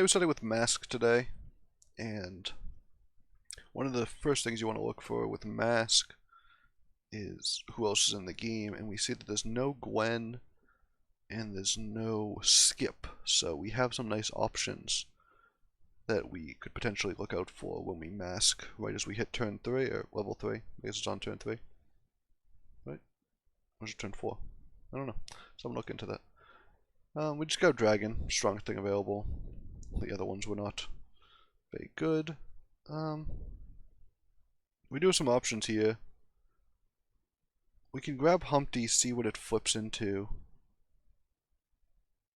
Hey, we're starting with Mask today, and one of the first things you want to look for with Mask is who else is in the game, and we see that there's no Gwen and there's no Skip, so we have some nice options that we could potentially look out for when we Mask right as we hit turn 3, or level 3. I guess it's on turn 3. Right? Or is it turn 4? I don't know. So I'm looking into that. We just got Dragon, strongest thing available. The other ones were not very good. We do have some options here. We can grab Humpty, see what it flips into,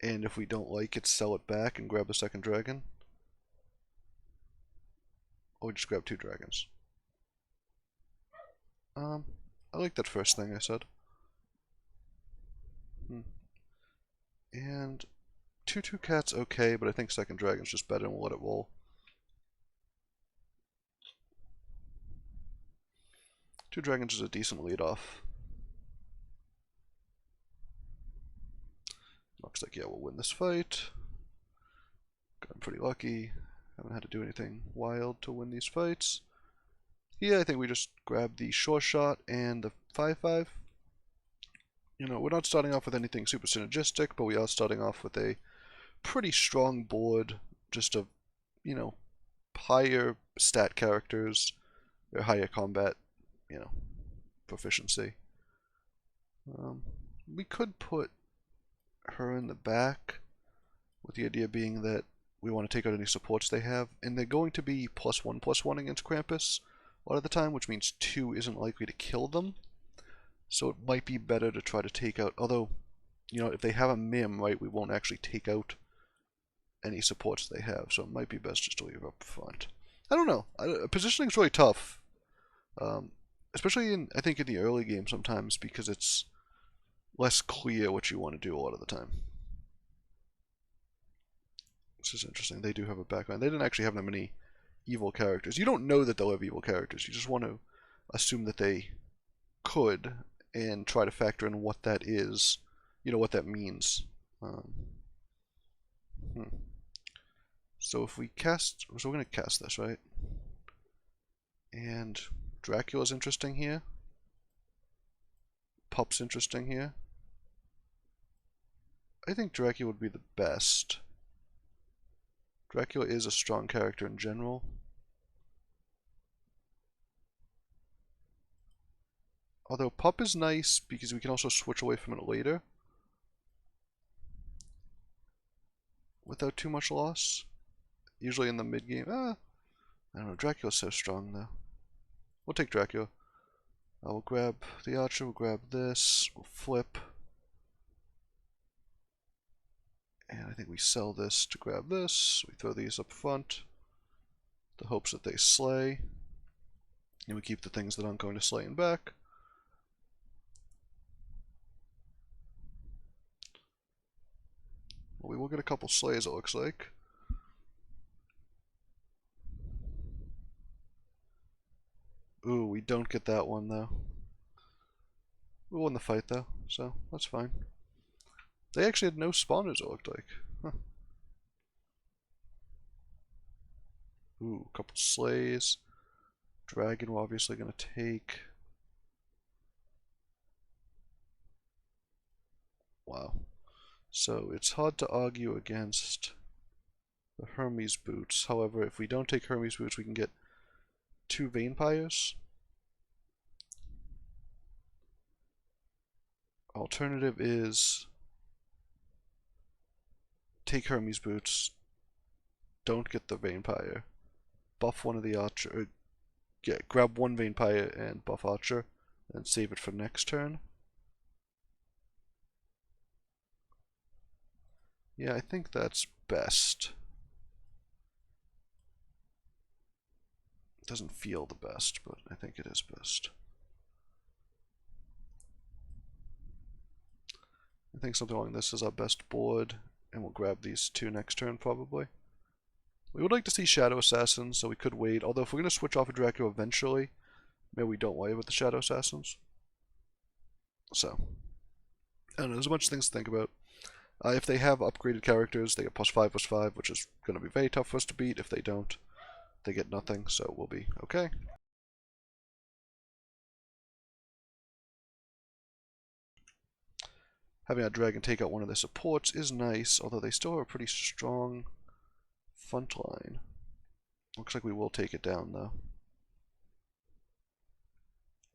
and if we don't like it, sell it back and grab a second dragon. Or just grab 2 dragons. I like that first thing I said. And 2/2 cat's okay, but I think second dragon's just better, and we'll let it roll. 2 dragons is a decent lead off. Looks like, yeah, we'll win this fight. Gotten pretty lucky. Haven't had to do anything wild to win these fights. Here, I think we just grab the sure shot and the 5/5. You know, we're not starting off with anything super synergistic, but we are starting off with a pretty strong board, just of, you know, higher stat characters, or higher combat, you know, proficiency. We could put her in the back, with the idea being that we want to take out any supports they have, and they're going to be +1/+1 against Krampus a lot of the time, which means 2 isn't likely to kill them. So it might be better to try to take out, although, you know, if they have a Mim, right, we won't actually take out any supports they have, so it might be best just to leave up front. I don't know. Positioning is really tough, especially I think in the early game sometimes, because it's less clear what you want to do a lot of the time. This is interesting. They do have a background. They didn't actually have that many evil characters. You don't know that they'll have evil characters. You just want to assume that they could and try to factor in what that is, you know, what that means. So if we cast, so we're going to cast this, right? And Dracula's interesting here. Pup's interesting here. I think Dracula would be the best. Dracula is a strong character in general. Although Pup is nice because we can also switch away from it later without too much loss. Usually in the mid game. I don't know. Dracula's so strong though. We'll take Dracula. We'll grab the archer. We'll grab this. We'll flip. And I think we sell this to grab this. We throw these up front. The hopes that they slay. And we keep the things that aren't going to slay in back. Well, we will get a couple slays, it looks like. Ooh, we don't get that one though. We won the fight though, so that's fine. They actually had no spawners, it looked like. Huh. Ooh, a couple slays. Dragon we're obviously going to take. Wow. So it's hard to argue against the Hermes boots. However, if we don't take Hermes boots, we can get 2 vampires. Alternative is take Hermes boots, don't get the vampire, buff one of the archer, grab 1 vampire and buff archer, and save it for next turn. Yeah, I think that's best. It doesn't feel the best, but I think it is best. I think something along this is our best board, and we'll grab these 2 next turn probably. We would like to see Shadow Assassins, so we could wait, although if we're going to switch off of Dracula eventually, maybe we don't worry with the Shadow Assassins. So, I don't know, there's a bunch of things to think about. If they have upgraded characters, they get +5/+5, which is going to be very tough for us to beat. If they don't, they get nothing, so we'll be okay. Having our dragon take out one of their supports is nice, although they still have a pretty strong front line. Looks like we will take it down, though.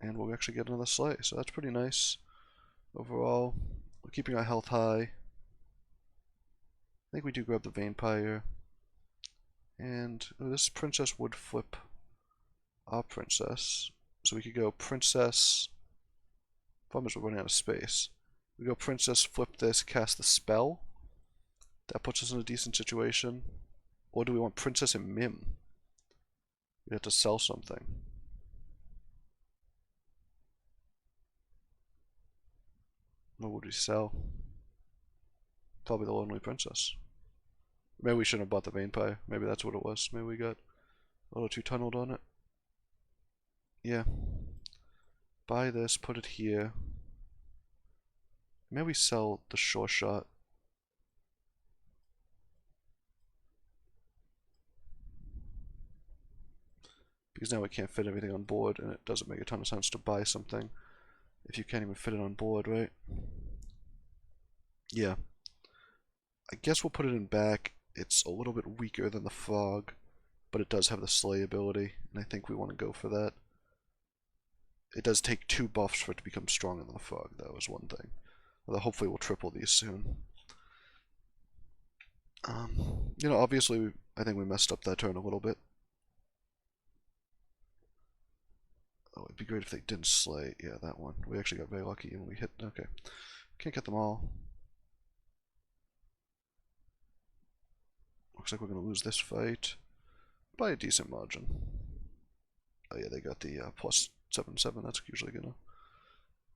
And we'll actually get another slay, so that's pretty nice. Overall, we're keeping our health high. I think we do grab the Vampire. And this princess would flip our princess. So we could go princess. Problem is we're running out of space. We go princess, flip this, cast the spell. That puts us in a decent situation. Or do we want princess and Mim? We have to sell something. What would we sell? Probably the Lonely Princess. Maybe we shouldn't have bought the Vampire. Maybe that's what it was. Maybe we got a little too tunneled on it. Yeah. Buy this, put it here. Maybe we sell the Sure Shot. Because now we can't fit everything on board, and it doesn't make a ton of sense to buy something if you can't even fit it on board, right? Yeah. I guess we'll put it in back. It's a little bit weaker than the Frog, but it does have the Slay ability, and I think we want to go for that. It does take 2 buffs for it to become stronger than the Frog, though, is one thing. Although hopefully we'll triple these soon. You know, obviously, I think we messed up that turn a little bit. Oh, it'd be great if they didn't slay. Yeah, that one. We actually got very lucky when we hit. Okay. Can't get them all. Looks like we're going to lose this fight by a decent margin. Oh yeah, they got the +7/7. That's usually going to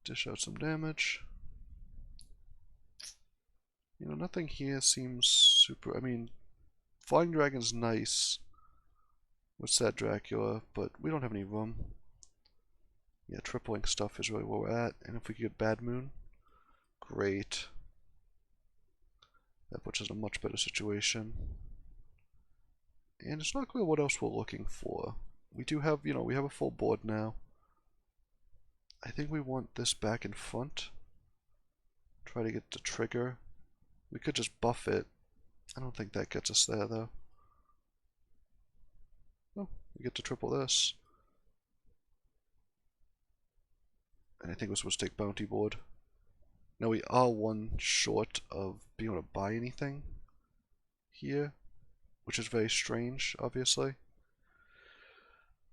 dish out some damage. You know, nothing here seems super... I mean, Flying Dragon's nice with Sad Dracula, but we don't have any room. Yeah, tripling stuff is really where we're at. And if we could get Bad Moon, great. That puts us in a much better situation. And it's not clear what else we're looking for. We do have, you know, we have a full board now. I think we want this back in front. Try to get the trigger. We could just buff it. I don't think that gets us there, though. Oh, we get to triple this. And I think we're supposed to take Bounty Board. Now we are one short of being able to buy anything here, which is very strange, obviously.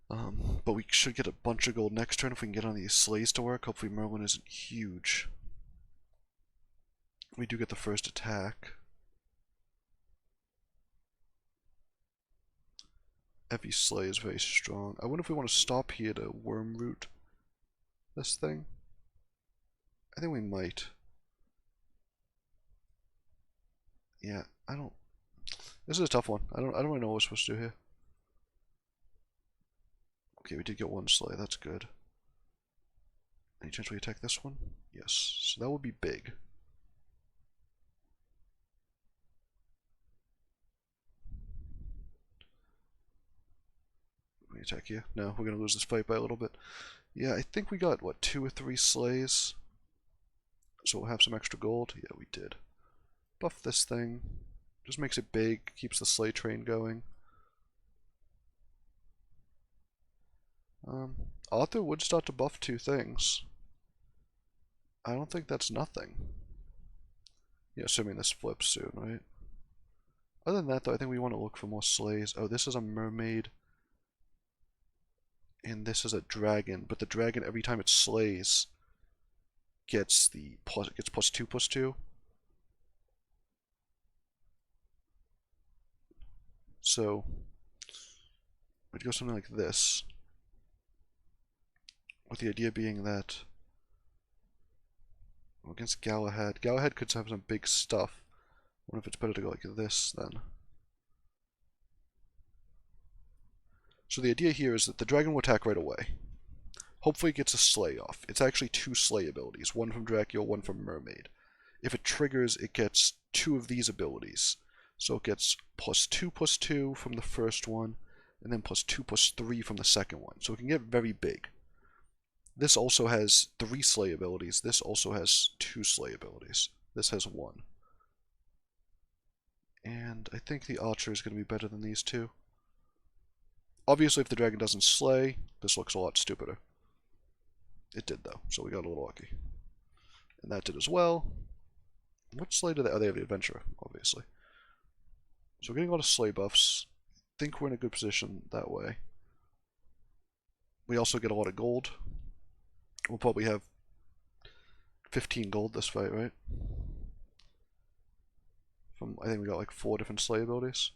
But we should get a bunch of gold next turn if we can get on these slays to work. Hopefully Merlin isn't huge. We do get the first attack. Heavy Slay is very strong. I wonder if we want to stop here to Worm Root this thing. I think we might. Yeah, I don't... This is a tough one. I don't really know what we're supposed to do here. Okay, we did get one slay. That's good. Any chance we attack this one? Yes. So that would be big. We attack here? No, we're going to lose this fight by a little bit. Yeah, I think we got, what, 2 or 3 slays? So we'll have some extra gold? Yeah, we did. Buff this thing. Just makes it big, keeps the slay train going. Arthur would start to buff 2 things. I don't think that's nothing. Yeah, assuming this flips soon, right? Other than that, though, I think we want to look for more slays. Oh, this is a mermaid. And this is a dragon. But the dragon, every time it slays, gets the plus. It gets +2/+2. So we'd go something like this. With the idea being that against Galahad. Galahad could have some big stuff. I wonder if it's better to go like this then. So the idea here is that the dragon will attack right away. Hopefully it gets a slay off. It's actually 2 slay abilities. One from Dracula, one from Mermaid. If it triggers, it gets 2 of these abilities. So it gets +2/+2 from the first one, and then +2/+3 from the second one. So it can get very big. This also has 3 slay abilities. This also has 2 slay abilities. This has 1. And I think the archer is going to be better than these two. Obviously, if the dragon doesn't slay, this looks a lot stupider. It did, though, so we got a little lucky. And that did as well. What slay do they? Oh, they have the adventurer, obviously. So we're getting a lot of slay buffs. I think we're in a good position that way. We also get a lot of gold. We'll probably have 15 gold this fight, right? I think we got like 4 different slay abilities.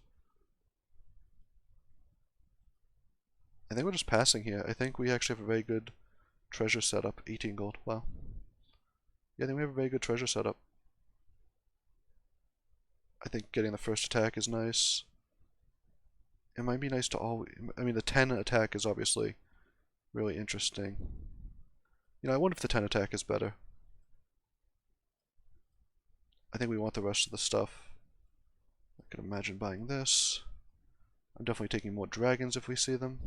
I think we're just passing here. I think we actually have a very good treasure setup. 18 gold. Wow. Yeah, I think we have a very good treasure setup. I think getting the first attack is nice. It might be nice to always... I mean, the 10 attack is obviously really interesting. You know, I wonder if the 10 attack is better. I think we want the rest of the stuff. I can imagine buying this. I'm definitely taking more dragons if we see them.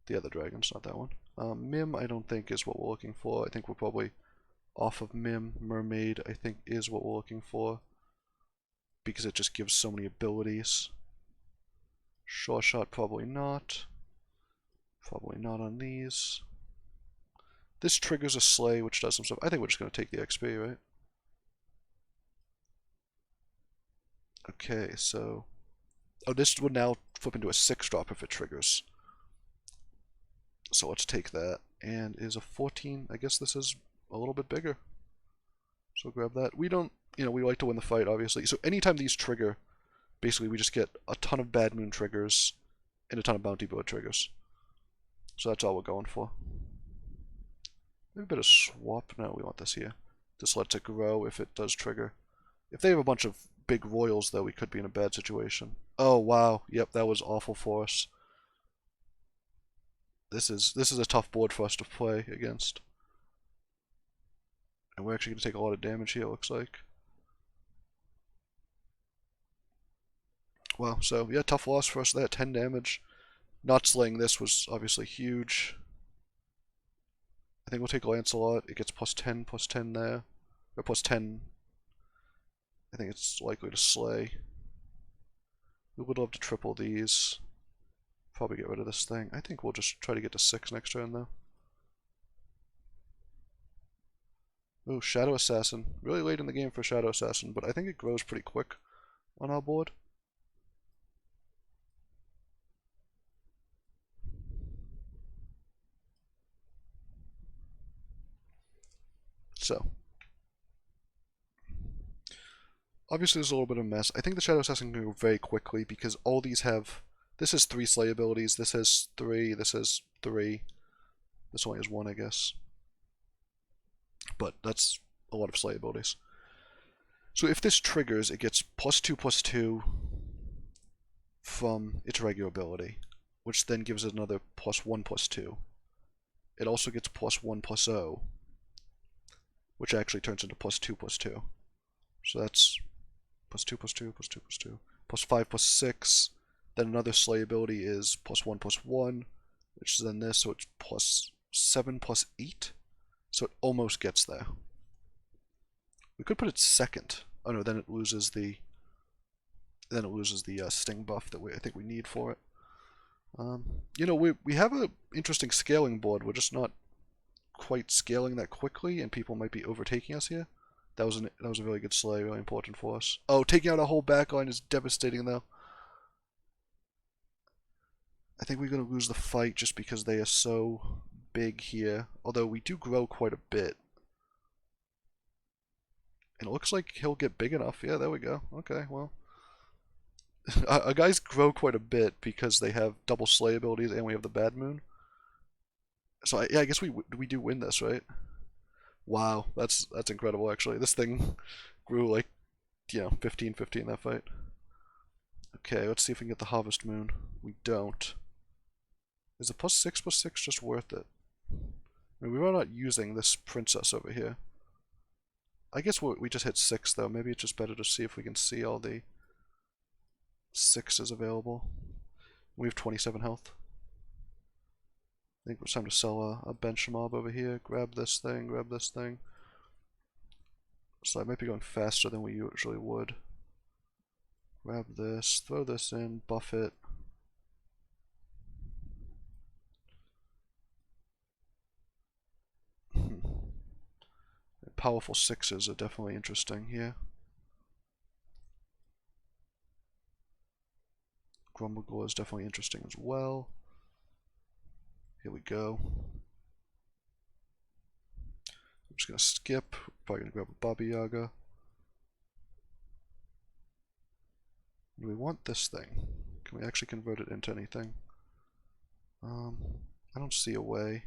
The other dragons, not that one. Mim, I don't think is what we're looking for. I think we're probably off of Mim. Mermaid, I think, is what we're looking for. Because it just gives so many abilities. Sure shot, probably not. Probably not on these. This triggers a slay, which does some stuff. I think we're just going to take the XP, right? Okay, so... Oh, this would now flip into a 6-drop if it triggers. So let's take that. And is a 14. I guess this is a little bit bigger. So grab that. We don't, you know, we like to win the fight, obviously. So anytime these trigger, basically we just get a ton of Bad Moon triggers and a ton of Bounty Bird triggers. So that's all we're going for. Maybe a bit of swap. No, we want this here. This lets it grow if it does trigger. If they have a bunch of big royals, though, we could be in a bad situation. Oh, wow. Yep, that was awful for us. This is a tough board for us to play against. And we're actually going to take a lot of damage here, it looks like. Wow, so yeah, tough loss for us there, 10 damage. Not slaying this was obviously huge. I think we'll take Lancelot. It gets +10/+10 there. Or +10. I think it's likely to slay. We would love to triple these. Probably get rid of this thing. I think we'll just try to get to 6 next turn, though. Oh, Shadow Assassin. Really late in the game for Shadow Assassin, but I think it grows pretty quick on our board. So, obviously there's a little bit of a mess. I think the Shadow Assassin can go very quickly because all these have... This has 3 slay abilities, this has 3, this has 3. This only has 1, I guess. But that's a lot of slay abilities. So if this triggers, it gets +2/+2 from its regular ability, which then gives it another +1/+2. It also gets +1/+0, which actually turns into +2/+2. So that's +2/+2, +2/+2, +5/+6. Then another slay ability is +1/+1, which is then this, so it's +7/+8. So it almost gets there. We could put it second. Oh no, then it loses the sting buff that I think we need for it. You know, we have an interesting scaling board. We're just not quite scaling that quickly, and people might be overtaking us here. That was a really good slay, really important for us. Oh, taking out a whole backline is devastating though. I think we're going to lose the fight just because they are so big here. Although we do grow quite a bit. And it looks like he'll get big enough. Yeah, there we go. Okay, well. Our guys grow quite a bit because they have double slay abilities and we have the Bad Moon. So yeah, I guess we do win this, right? Wow, that's incredible actually. This thing grew like, you know, 15/15 that fight. Okay, let's see if we can get the Harvest Moon. We don't. Is the +6/+6 just worth it? I mean, we are not using this princess over here. I guess we just hit 6 though. Maybe it's just better to see if we can see all the 6s available. We have 27 health. I think it's time to sell a bench mob over here. Grab this thing, grab this thing. So I might be going faster than we usually would. Grab this, throw this in, buff it. Powerful 6s are definitely interesting here. Grumblegore is definitely interesting as well. Here we go. I'm just gonna skip. Probably gonna grab a Baba Yaga. Do we want this thing? Can we actually convert it into anything? I don't see a way.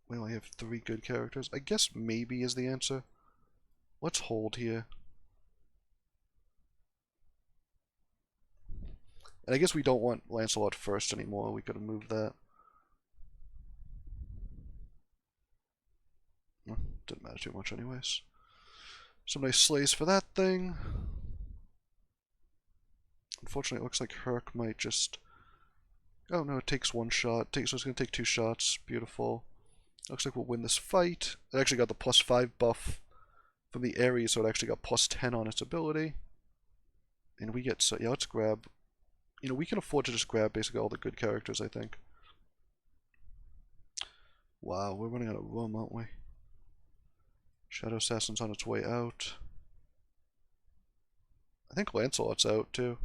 We only have 3 good characters. I guess maybe is the answer. Let's hold here. And I guess we don't want Lancelot first anymore. We could have moved that. Didn't matter too much anyways. Some nice slays for that thing. Unfortunately, it looks like Herc might just... Oh no, it takes 1 shot. So it's going to take 2 shots. Beautiful. Looks like we'll win this fight. It actually got the +5 buff from the Ares, so it actually got +10 on its ability. And we get... So yeah, let's grab... You know, we can afford to just grab basically all the good characters, I think. Wow, we're running out of room, aren't we? Shadow Assassin's on its way out. I think Lancelot's out, too.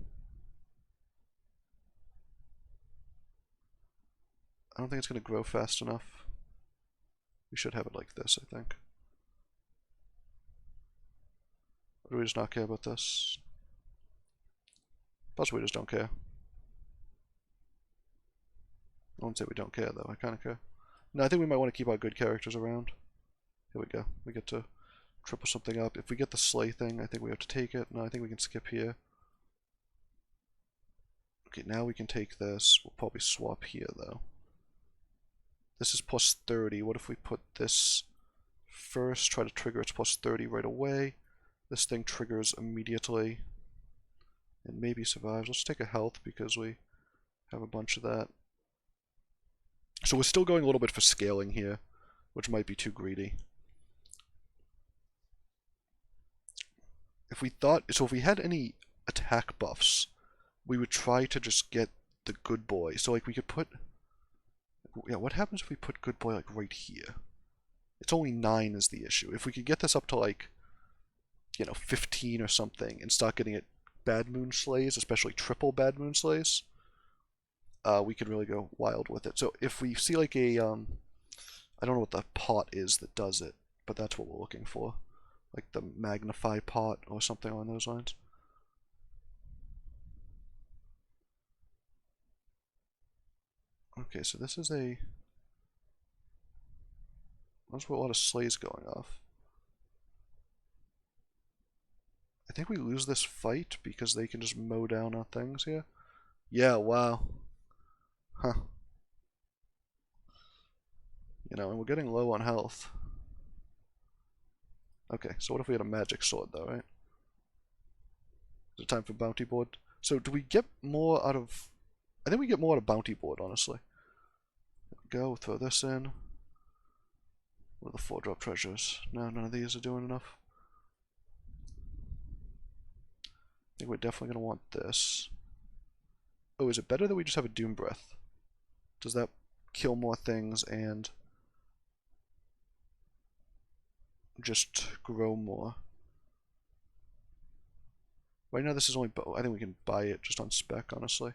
I don't think it's going to grow fast enough. We should have it like this, I think. Or do we just not care about this? Possibly we just don't care. I won't say we don't care, though. I kind of care. No, I think we might want to keep our good characters around. Here we go. We get to triple something up. If we get the Slay thing, I think we have to take it. No, I think we can skip here. Okay, now we can take this. We'll probably swap here, though. This is +30. What if we put this first? Try to trigger its +30 right away. This thing triggers immediately. And maybe survives. Let's take a health because we have a bunch of that. So we're still going a little bit for scaling here, which might be too greedy. If we had any attack buffs, we would try to just get the good boy. So like we could put, yeah, what happens if we put good boy like right here? It's only 9 is the issue. If we could get this up to like, you know, 15 or something and start getting it Bad Moon Slays, especially triple Bad Moon Slays, we could really go wild with it. So if we see like a, I don't know what the pot is that does it, but that's what we're looking for. Like the Magnify pot or something along those lines. Okay, so this is a... There's a lot of slays going off. I think we lose this fight because they can just mow down our things here. Yeah, wow. Huh. You know, and we're getting low on health. Okay, so what if we had a magic sword though, right? Is it time for bounty board? So do we get more out of... I think we get more out of bounty board, honestly. Go, throw this in. What are the 4-drop treasures? No, none of these are doing enough. I think we're definitely going to want this. Oh, is it better that we just have a Doom Breath? Does that kill more things and just grow more? Right now this is only... I think we can buy it just on spec, honestly.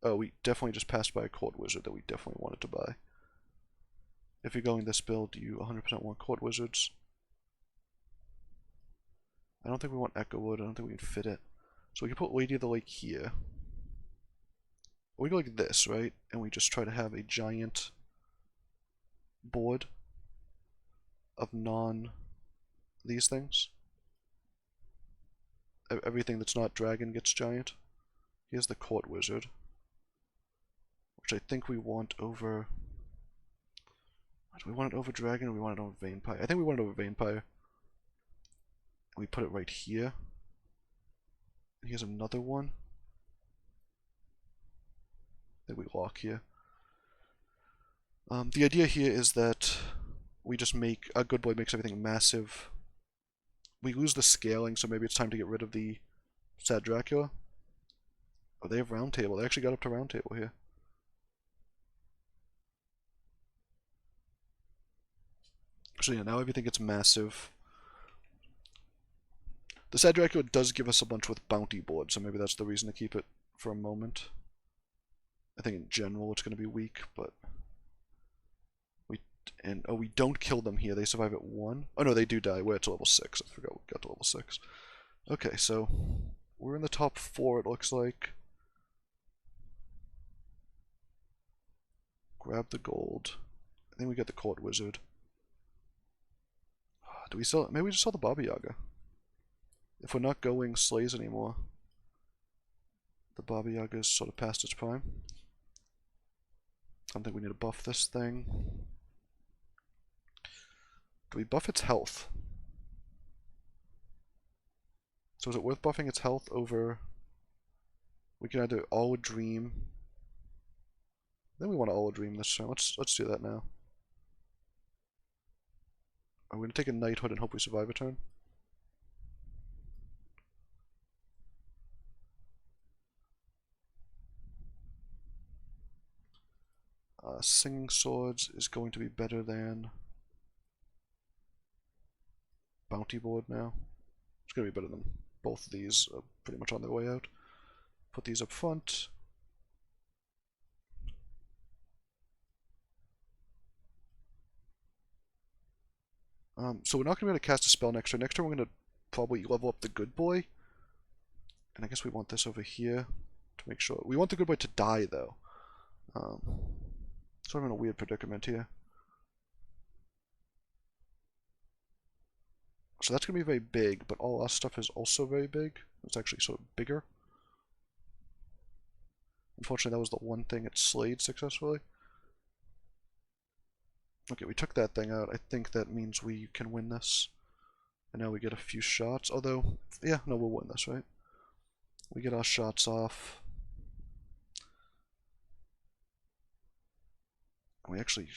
Oh, we definitely just passed by a Court Wizard that we definitely wanted to buy. If you're going this build, you 100% want Court Wizards. I don't think we want Echo Wood. I don't think we can fit it. So we can put Lady of the Lake here. We go like this, right? And we just try to have a giant board of these things. Everything that's not dragon gets giant. Here's the Court Wizard, which I think we want over Do we want it over Dragon or we want it over Vampire? I think we want it over Vampire. We put it right here. Here's another one. That we lock here. The idea here is that we just make a good boy makes everything massive. We lose the scaling, so maybe it's time to get rid of the Sad Dracula. Oh, they have round table. They actually got up to round table here. So yeah, now everything gets massive. The Sad Dracula does give us a bunch with bounty board, so maybe that's the reason to keep it for a moment. I think in general it's going to be weak, but we don't kill them here. They survive at 1. Oh no, they do die. We're at level 6. I forgot we got to level 6. Okay, so we're in the top 4. It looks like. Grab the gold. I think we get the Court Wizard. Do we sell? Maybe we just sell the Baba Yaga. If we're not going Slays anymore, the Baba Yaga is sort of past its prime. I don't think we need to buff this thing. Do we buff its health? So is it worth buffing its health over... We can either All Dream... Then we want to All Dream this turn. Let's do that now. Are we going to take a Knighthood and hope we survive a turn? Singing Swords is going to be better than Bounty Board now. It's going to be better than both of these, pretty much on their way out. Put these up front. So we're not going to be able to cast a spell next turn. Next turn we're going to probably level up the Good Boy. And I guess we want this over here to make sure. We want the Good Boy to die, though. Sort of in a weird predicament here. So that's going to be very big, but all our stuff is also very big. It's actually sort of bigger. Unfortunately, that was the one thing it slayed successfully. Okay, we took that thing out. I think that means we can win this. And now we get a few shots. Although, yeah, no, we'll win this, right? We get our shots off. We actually,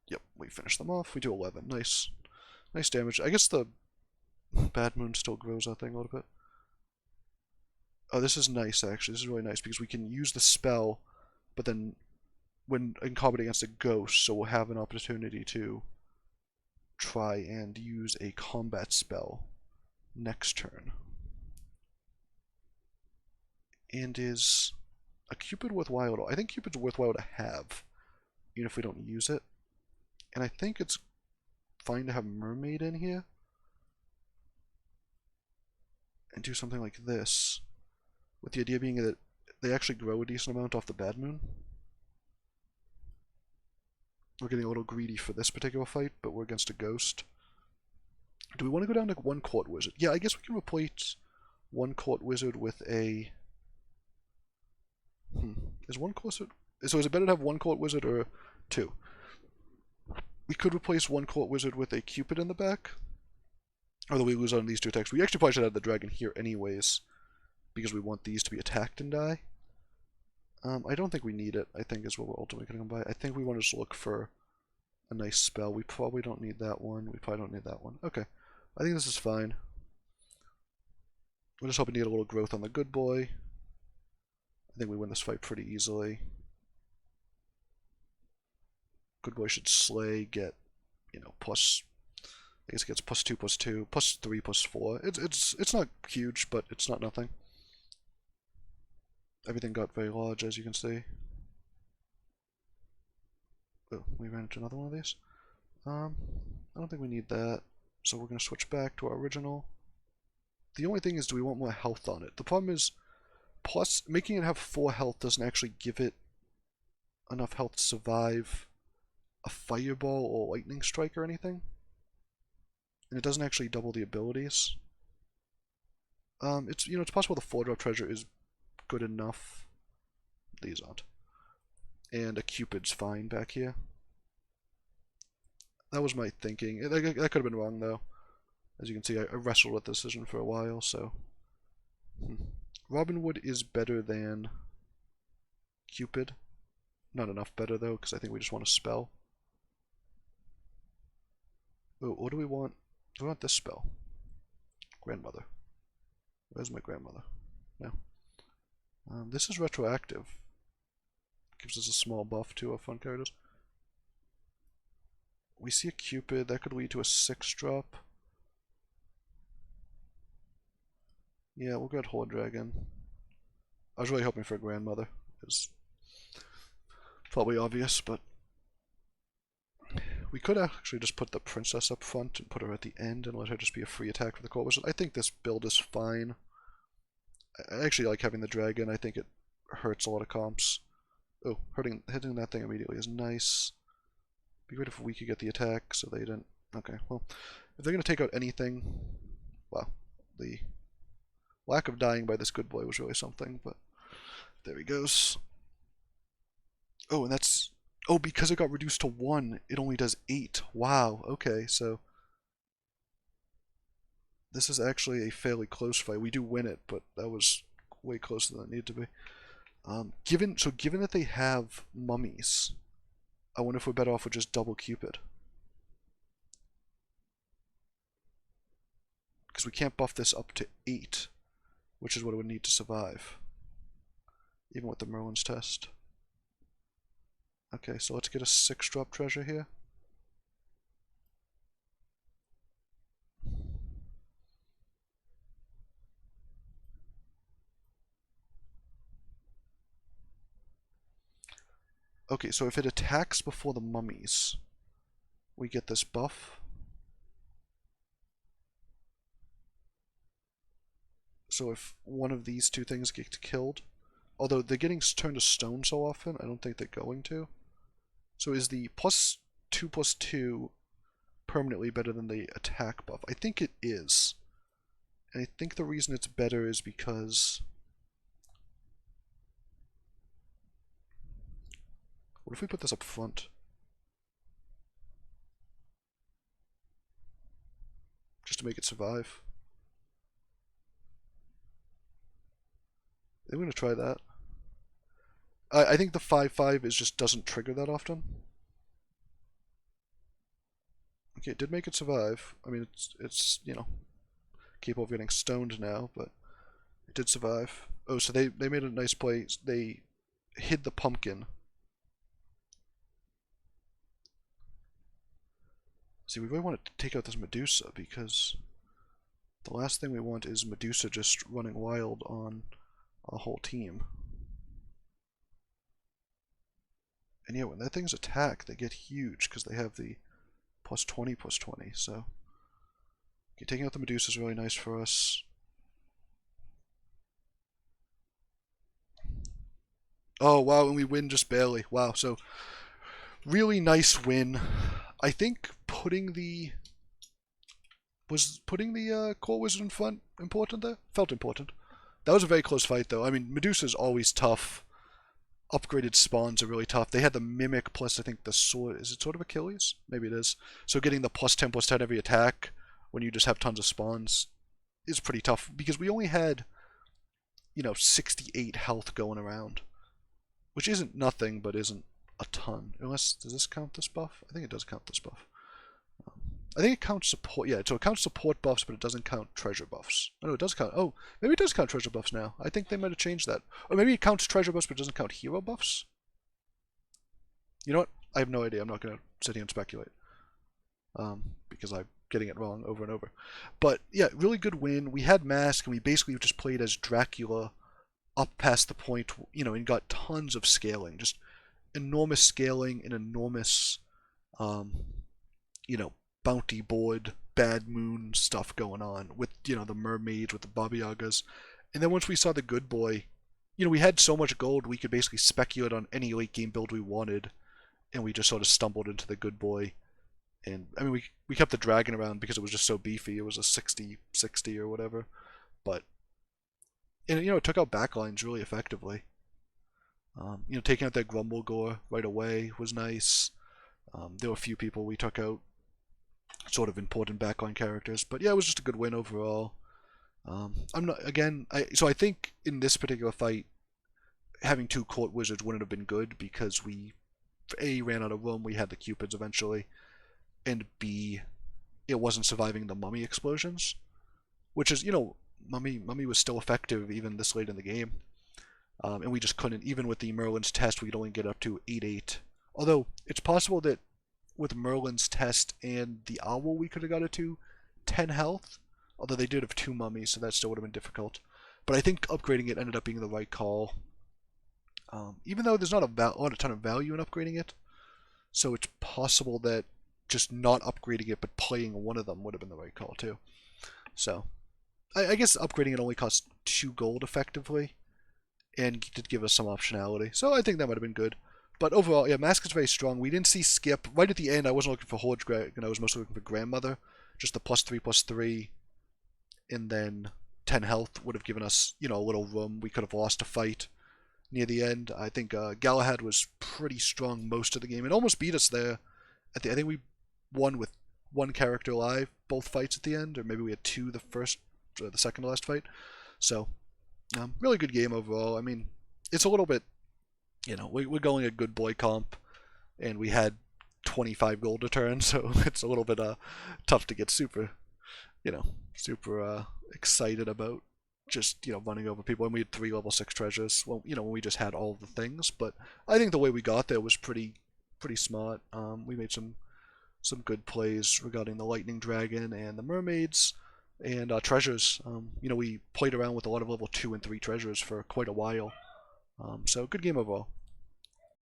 yep, we finish them off. We do 11. Nice. Nice damage. I guess the Bad Moon still grows our thing a little bit. Oh, this is nice, actually. This is really nice because we can use the spell, but then when in combat against a ghost, so we'll have an opportunity to try and use a combat spell next turn. And is a Cupid worthwhile? I think Cupid's worthwhile to have, even if we don't use it. And I think it's fine to have Mermaid in here. And do something like this. With the idea being that they actually grow a decent amount off the Bad Moon. We're getting a little greedy for this particular fight, but we're against a ghost. Do we want to go down to one Court Wizard? Yeah, I guess we can replace one Court Wizard with a... Is one Court Wizard... So is it better to have one Court Wizard or two? We could replace one Court Wizard with a Cupid in the back. Although we lose on these two attacks. We actually probably should have the dragon here anyways, because we want these to be attacked and die. I don't think we need it, I think is what we're ultimately going to come by. I think we want to just look for a nice spell. We probably don't need that one. We probably don't need that one. Okay. I think this is fine. We're just hoping to get a little growth on the Good Boy. I think we win this fight pretty easily. Good Boy should slay, get, you know, plus... I guess it gets +2, +2, +3, +4. It's not huge, but it's not nothing. Everything got very large, as you can see. Oh, we ran into another one of these. I don't think we need that, so we're going to switch back to our original. The only thing is, do we want more health on it? The problem is, plus making it have 4 health doesn't actually give it enough health to survive a fireball or lightning strike or anything. And it doesn't actually double the abilities. It's, you know, it's possible the 4-drop treasure is good enough. These aren't. And a Cupid's fine back here. That was my thinking. That could have been wrong, though. As you can see, I wrestled with the decision for a while, so... Robin Wood is better than Cupid. Not enough better, though, because I think we just want a spell. Oh, what do we want? We want this spell. Grandmother. Where's my grandmother? No. This is retroactive. Gives us a small buff to our fun characters. We see a Cupid. That could lead to a 6-drop. Yeah, we'll get Horde Dragon. I was really hoping for a grandmother. It's probably obvious, but we could actually just put the princess up front and put her at the end and let her just be a free attack for the Court Wizard. I think this build is fine. I actually like having the dragon. I think it hurts a lot of comps. Oh, hitting that thing immediately is nice. Be great if we could get the attack so they didn't. Okay, well, if they're going to take out anything, wow, the lack of dying by this good boy was really something, but there he goes. Oh, and that's... Oh, because it got reduced to 1, it only does 8. Wow, okay, so... This is actually a fairly close fight. We do win it, but that was way closer than it needed to be. Given that they have mummies, I wonder if we're better off with just double Cupid. Because we can't buff this up to 8, which is what it would need to survive. Even with the Merlin's test. Okay, so let's get a 6-drop treasure here. Okay, so if it attacks before the mummies, we get this buff. So if one of these two things gets killed, although they're getting turned to stone so often, I don't think they're going to. So is the +2/+2 permanently better than the attack buff? I think it is. And I think the reason it's better is because... What if we put this up front? Just to make it survive. I'm going to try that. I think the 5/5 just doesn't trigger that often. Okay, it did make it survive. I mean, it's you know, capable of getting stoned now, but it did survive. Oh, so they made a nice play. They hid the pumpkin. See, we really want to take out this Medusa because the last thing we want is Medusa just running wild on a whole team. And yeah, when that thing's attack, they get huge because they have the +20/+20. So, okay, taking out the Medusa is really nice for us. Oh wow, and we win just barely. Wow, so really nice win. I think putting the Court Wizard in front important there? Felt important. That was a very close fight though. I mean, Medusa's always tough. Upgraded spawns are really tough. They had the Mimic plus, I think, the Sword. Is it Sword of Achilles? Maybe it is. So getting the +10/+10 every attack when you just have tons of spawns is pretty tough because we only had, 68 health going around, which isn't nothing, but isn't a ton. Unless, does this count this buff? I think it does count this buff. I think it counts support. Yeah, so it counts support buffs, but it doesn't count treasure buffs. Oh, no, it does count. Oh, maybe it does count treasure buffs now. I think they might have changed that. Or maybe it counts treasure buffs, but it doesn't count hero buffs. You know what? I have no idea. I'm not going to sit here and speculate. Because I'm getting it wrong over and over. But yeah, really good win. We had Mask, and we basically just played as Dracula up past the point, and got tons of scaling. Just enormous scaling and enormous, bounty board, bad moon stuff going on with, the mermaids, with the Baba Yagas. And then once we saw the good boy, we had so much gold we could basically speculate on any late game build we wanted, and we just sort of stumbled into the good boy. And I mean, we kept the dragon around because it was just so beefy. It was a 60/60 or whatever. But, and it took out backlines really effectively. Taking out that Grumble Gore right away was nice. There were a few people we took out sort of important backline characters. But yeah, it was just a good win overall. I'm not again. I think in this particular fight, having 2 court wizards wouldn't have been good because we A ran out of room. We had the cupids eventually, and B it wasn't surviving the mummy explosions, which is mummy was still effective even this late in the game. And we just couldn't, even with the Merlin's test, we could only get up to 8-8. Although, it's possible that with Merlin's test and the owl, we could have got it to 10 health. Although they did have 2 mummies, so that still would have been difficult. But I think upgrading it ended up being the right call. Even though there's not a ton of value in upgrading it. So it's possible that just not upgrading it, but playing one of them would have been the right call, too. So, I guess upgrading it only cost 2 gold, effectively. And did give us some optionality. So I think that might have been good. But overall, yeah, Mask is very strong. We didn't see Skip. Right at the end, I wasn't looking for Horde Dragon. I was mostly looking for Grandmother. Just the +3/+3. And then 10 health would have given us, a little room. We could have lost a fight near the end. I think Galahad was pretty strong most of the game. It almost beat us there. I think we won with 1 character alive, both fights at the end. Or maybe we had 2 the second to last fight. So, really good game overall. I mean, it's a little bit, we're going a good boy comp, and we had 25 gold to turn, so it's a little bit tough to get super excited about just, running over people. And we had 3 level 6 treasures, well, when we just had all the things. But I think the way we got there was pretty smart. We made some good plays regarding the lightning dragon and the mermaids. And treasures, we played around with a lot of level 2 and 3 treasures for quite a while. So good game overall.